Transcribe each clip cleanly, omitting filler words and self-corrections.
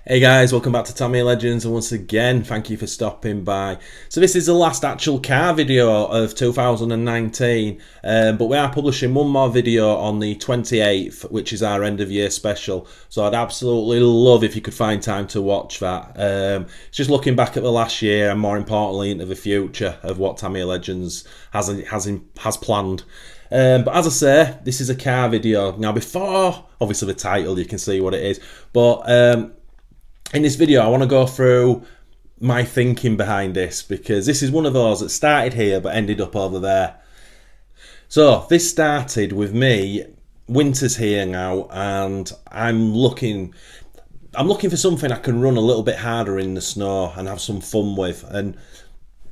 Hey guys, welcome back to Tamiya Legends, and once again, thank you for stopping by. So this is the last actual car video of 2019, but we are publishing one more video on the 28th, which is our end of year special. So I'd absolutely love if you could find time to watch that. It's just looking back at the last year and more importantly into the future of what Tamiya Legends has planned. But as I say, this is a car video. Now before, obviously the title, you can see what it is, but in this video, I want to go through my thinking behind this, because this is one of those that started here but ended up over there. So this started with me. Winter's here now, and I'm looking for something I can run a little bit harder in the snow and have some fun with, and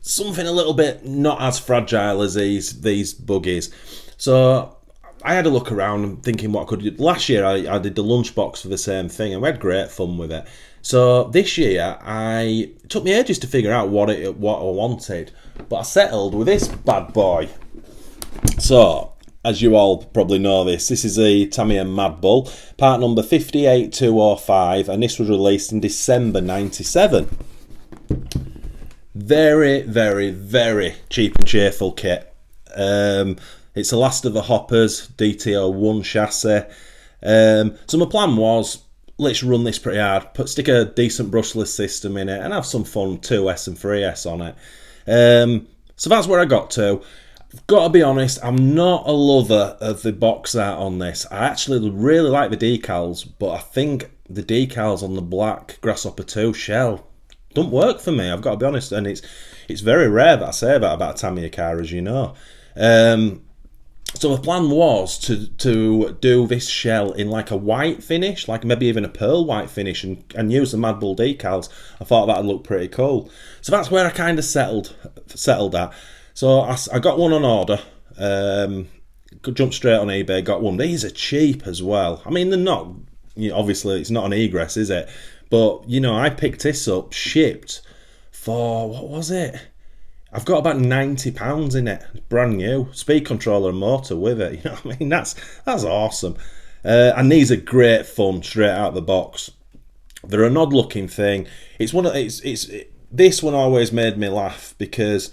something a little bit not as fragile as these buggies. So I had a look around thinking what I could do. Last year I did the lunchbox for the same thing, and we had great fun with it. So this year it took me ages to figure out what I wanted, but I settled with this bad boy. So as you all probably know, this is the Tamiya Mad Bull, part number 58205, and this was released in December 97. Very, very, very cheap and cheerful kit. It's the last of the Hoppers DTO1 chassis. So my plan was, let's run this pretty hard, stick a decent brushless system in it and have some fun 2S and 3S on it. So that's where I got to. I've got to be honest, I'm not a lover of the box art on this. I actually really like the decals, but I think the decals on the black Grasshopper 2 shell don't work for me, I've got to be honest, and it's very rare that I say that about a Tamiya car, as you know. So the plan was to do this shell in like a white finish, like maybe even a pearl white finish, and use the Mad Bull decals. I thought that'd look pretty cool. So that's where I kind of settled at. So I got one on order, jumped straight on eBay, got one. These are cheap as well. I mean, they're not, obviously it's not an egress, is it? But, I picked this up, shipped for, what was it? I've got about £90 in it, brand new, speed controller and motor with it. You know what I mean? That's awesome. And these are great fun straight out of the box. They're an odd looking thing. This one always made me laugh, because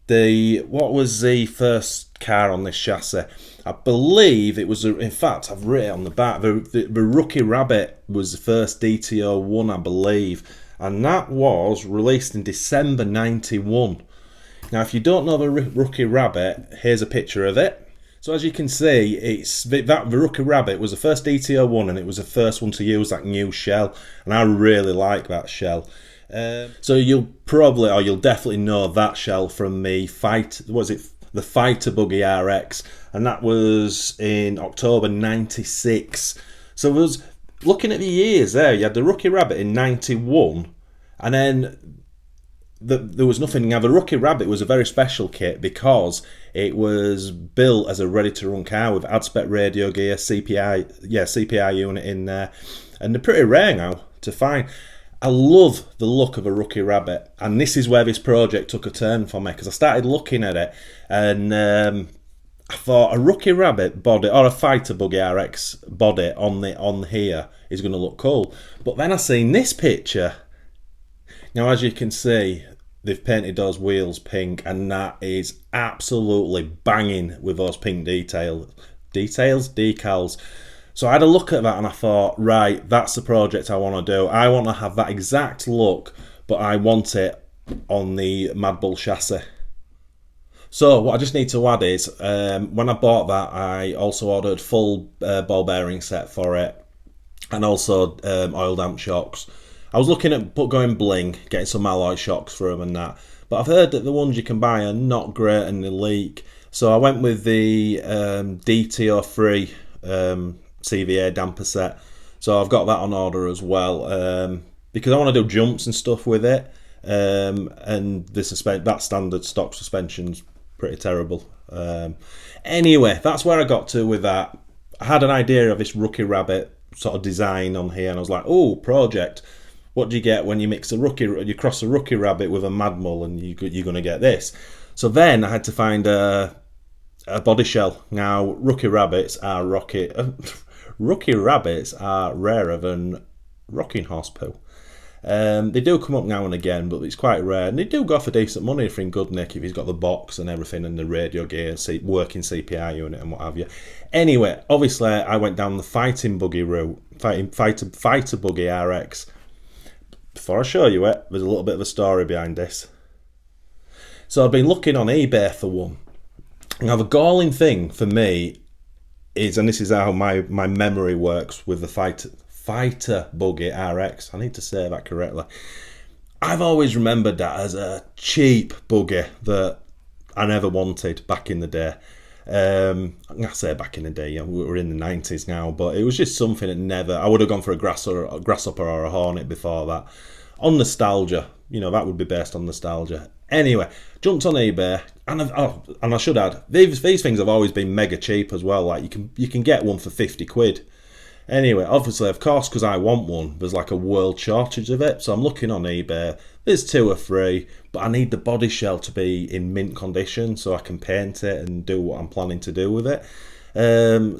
what was the first car on this chassis? I believe it was, in fact, I've written it on the back, the Rookie Rabbit was the first DTO1, I believe, and that was released in December 91. Now, if you don't know the Rookie Rabbit, here's a picture of it. So as you can see, the Rookie Rabbit was the first DTO1, and it was the first one to use that new shell, and I really like that shell. So you'll definitely know that shell from the Fighter Buggy RX, and that was in October 96. So I was looking at the years there. You had the Rookie Rabbit in 91, and then there was nothing. Now the Rookie Rabbit was a very special kit, because it was built as a ready-to-run car with ad-spec radio gear, CPI unit in there, and they're pretty rare now to find. I love the look of a Rookie Rabbit, and this is where this project took a turn for me, because I started looking at it, and I thought a Rookie Rabbit body or a Fighter Buggy RX body on here is going to look cool. But then I seen this picture. Now, as you can see, they've painted those wheels pink, and that is absolutely banging with those pink decals. So I had a look at that, and I thought, right, that's the project I want to do. I want to have that exact look, but I want it on the Mad Bull chassis. So what I just need to add is, when I bought that, I also ordered full ball bearing set for it, and also oil damp shocks. I was looking at going bling, getting some alloy shocks for them and that, but I've heard that the ones you can buy are not great and they leak. So I went with the DTO3 CVA damper set. So I've got that on order as well, because I want to do jumps and stuff with it, and that standard stock suspension's pretty terrible. Anyway, that's where I got to with that. I had an idea of this Rookie Rabbit sort of design on here, and I was like, oh, project. What do you get when you cross a Rookie Rabbit with a Mad Bull, and you're going to get this? So then I had to find a body shell. Now, Rookie Rabbits are rarer than rocking horse poo. They do come up now and again, but it's quite rare, and they do go for decent money if in good nick, if he's got the box and everything and the radio gear, working CPI unit and what have you. Anyway, obviously I went down the fighting buggy route, fighter buggy RX. Before I show you it, there's a little bit of a story behind this. So I've been looking on eBay for one. Now the galling thing for me is, and this is how my memory works with the fighter buggy RX, I need to say that correctly, I've always remembered that as a cheap buggy that I never wanted back in the day. I say back in the day, you know, we're in the 90s now, but it was just something that never, I would have gone for a grasshopper or a hornet before that. On nostalgia, you know, that would be based on nostalgia. Anyway, jumped on eBay, and I should add, these things have always been mega cheap as well. Like you can get one for 50 quid. Anyway, obviously, of course, because I want one, there's like a world shortage of it. So I'm looking on eBay. There's 2 or 3, but I need the body shell to be in mint condition so I can paint it and do what I'm planning to do with it.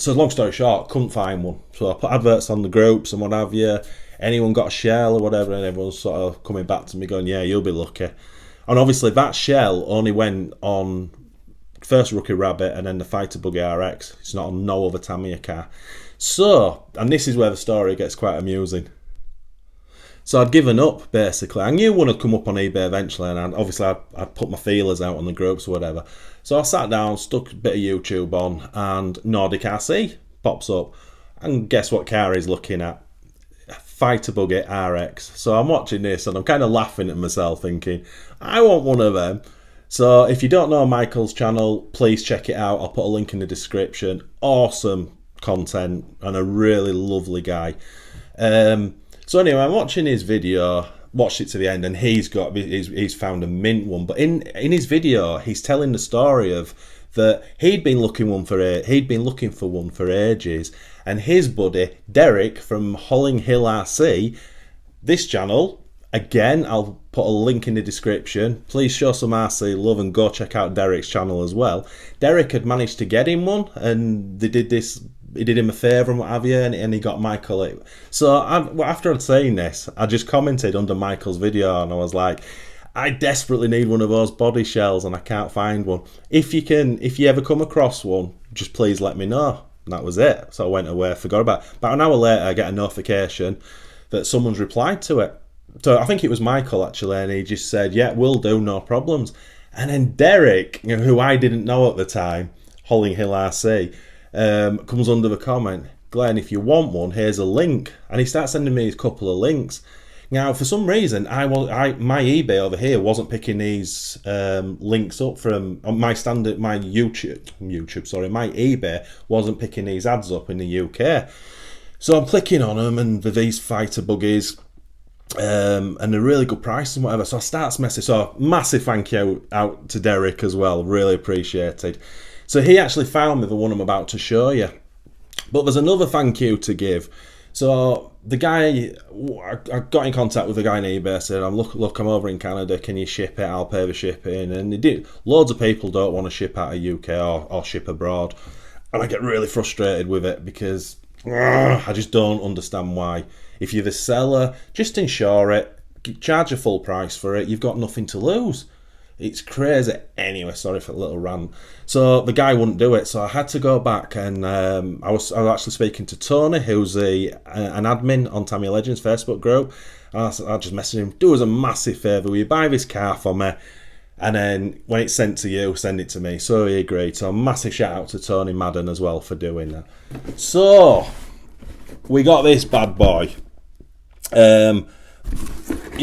So long story short, couldn't find one. So I put adverts on the groups and what have you. Anyone got a shell or whatever, and everyone's sort of coming back to me going, yeah, you'll be lucky. And obviously that shell only went on first Rookie Rabbit and then the Fighter Buggy RX. It's not on no other Tamiya car. So, and this is where the story gets quite amusing. So I'd given up, basically. I knew one would come up on eBay eventually, and obviously I'd put my feelers out on the groups or whatever. So I sat down, stuck a bit of YouTube on, and Nordic RC pops up. And guess what car he's looking at? Fighter Buggy RX. So I'm watching this, and I'm kind of laughing at myself, thinking, I want one of them. So if you don't know Michael's channel, please check it out. I'll put a link in the description. Awesome content and a really lovely guy. So anyway, I'm watching his video, watched it to the end, and he's found a mint one. But in his video, he's telling the story of that he'd been looking for one for ages, and his buddy Derek from Holling Hill RC, this channel, again, I'll put a link in the description. Please show some RC love and go check out Derek's channel as well. Derek had managed to get him one, and they did this. He did him a favour and what have you, and he got Michael it. So after I'd seen this, I just commented under Michael's video, and I was like, I desperately need one of those body shells, and I can't find one. If you ever come across one, just please let me know. And that was it. So I went away, forgot about it. About an hour later, I get a notification that someone's replied to it. So I think it was Michael actually, and he just said, yeah, will do, no problems. And then Derek, you know, who I didn't know at the time, Holling Hill RC, comes under the comment, Glenn, if you want one, here's a link. And he starts sending me a couple of links. Now, for some reason, my eBay over here wasn't picking these links up from my eBay wasn't picking these ads up in the UK. So I'm clicking on them, and for these fighter buggies, and they're really good prices and whatever. So I start messaging. So massive thank you out to Derek as well, really appreciated. So he actually found me the one I'm about to show you. But there's another thank you to give. So the guy, I got in contact with the guy in eBay, said, look, I'm over in Canada, can you ship it? I'll pay the shipping. And he did. Loads of people don't want to ship out of UK or ship abroad. And I get really frustrated with it because I just don't understand why. If you're the seller, just insure it, charge a full price for it, you've got nothing to lose. It's crazy. Anyway, sorry for a little rant. So the guy wouldn't do it, so I had to go back, and I was actually speaking to Tony, who's an admin on Tamiya Legends Facebook group. And I just messaged him, do us a massive favour, will you buy this car for me? And then when it's sent to you, send it to me. So he agreed. So a massive shout out to Tony Madden as well for doing that. So we got this bad boy. You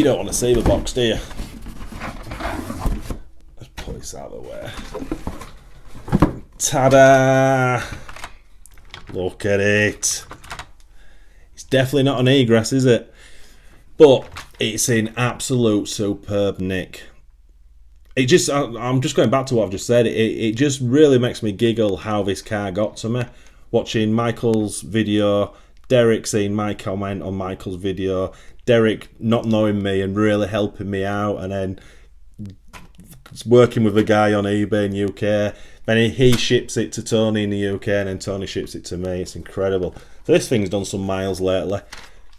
don't want to see the box, do you? Put this out of the way. Ta-da! Look at it. It's definitely not an egress, is it? But it's in absolute superb nick. I'm just going back to what I've just said. It just really makes me giggle how this car got to me. Watching Michael's video, Derek seeing my comment on Michael's video, Derek not knowing me and really helping me out, and then working with a guy on eBay in UK. Then he ships it to Tony in the UK, and then Tony ships it to me. It's incredible. So this thing's done some miles lately.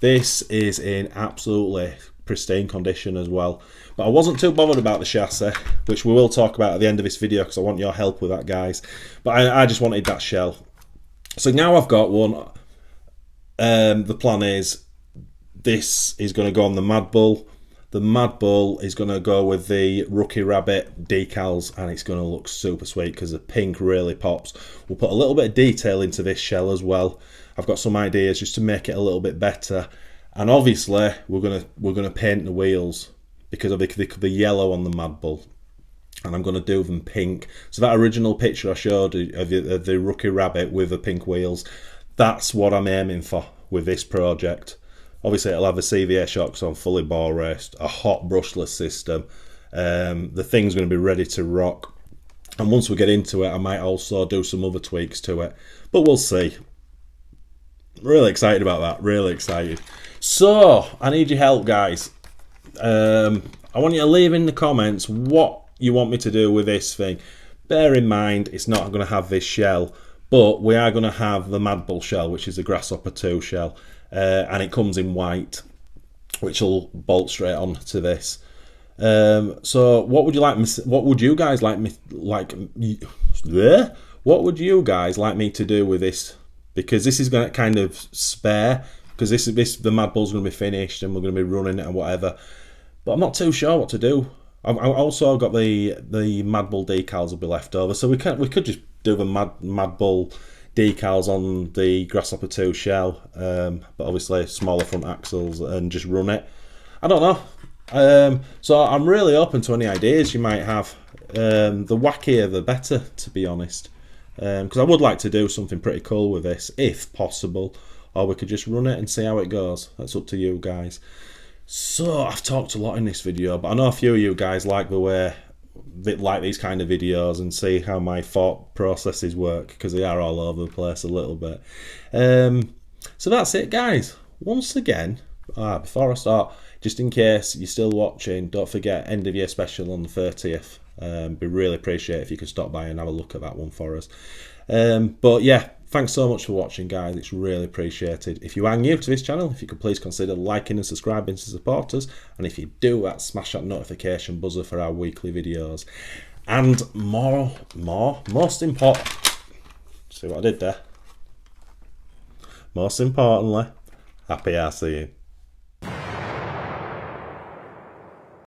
This is in absolutely pristine condition as well. But I wasn't too bothered about the chassis, which we will talk about at the end of this video because I want your help with that, guys. But I just wanted that shell. So now I've got one. The plan is this is going to go on the Mad Bull. The Mad Bull is going to go with the Rookie Rabbit decals, and it's going to look super sweet because the pink really pops. We'll put a little bit of detail into this shell as well. I've got some ideas just to make it a little bit better, and obviously we're gonna paint the wheels because they could be yellow on the Mad Bull, and I'm going to do them pink. So that original picture I showed of the Rookie Rabbit with the pink wheels, that's what I'm aiming for with this project. Obviously it'll have the CVA shocks on, fully ball raced, a hot brushless system. The thing's going to be ready to rock, and once we get into it I might also do some other tweaks to it, but we'll see. Really excited about that, really excited. So I need your help, guys. I want you to leave in the comments what you want me to do with this thing. Bear in mind it's not going to have this shell, but we are going to have the Mad Bull shell, which is the Grasshopper 2 shell, and it comes in white, which will bolt straight on to this. So what would you like me? What would you guys like me What would you guys like me to do with this? Because this is going to kind of spare, because the Mad Bull's going to be finished and we're going to be running it and whatever. But I'm not too sure what to do. I also got the Mad Bull decals will be left over, so we could just do the Mad Bull decals on the Grasshopper 2 shell, but obviously smaller front axles, and just run it. I don't know. So I'm really open to any ideas you might have. The wackier the better, to be honest, because I would like to do something pretty cool with this if possible, or we could just run it and see how it goes. That's up to you guys. So I've talked a lot in this video, but I know a few of you guys like the way like these kind of videos and see how my thought processes work, because they are all over the place a little bit. So that's it, guys. Once again, before I start, just in case you're still watching, don't forget end of year special on the 30th. Be really appreciate if you could stop by and have a look at that one for us. But yeah, thanks so much for watching, guys. It's really appreciated. If you are new to this channel, if you could please consider liking and subscribing to support us, and if you do, smash that notification buzzer for our weekly videos. And most important, see what I did there? Most importantly, happy RCing.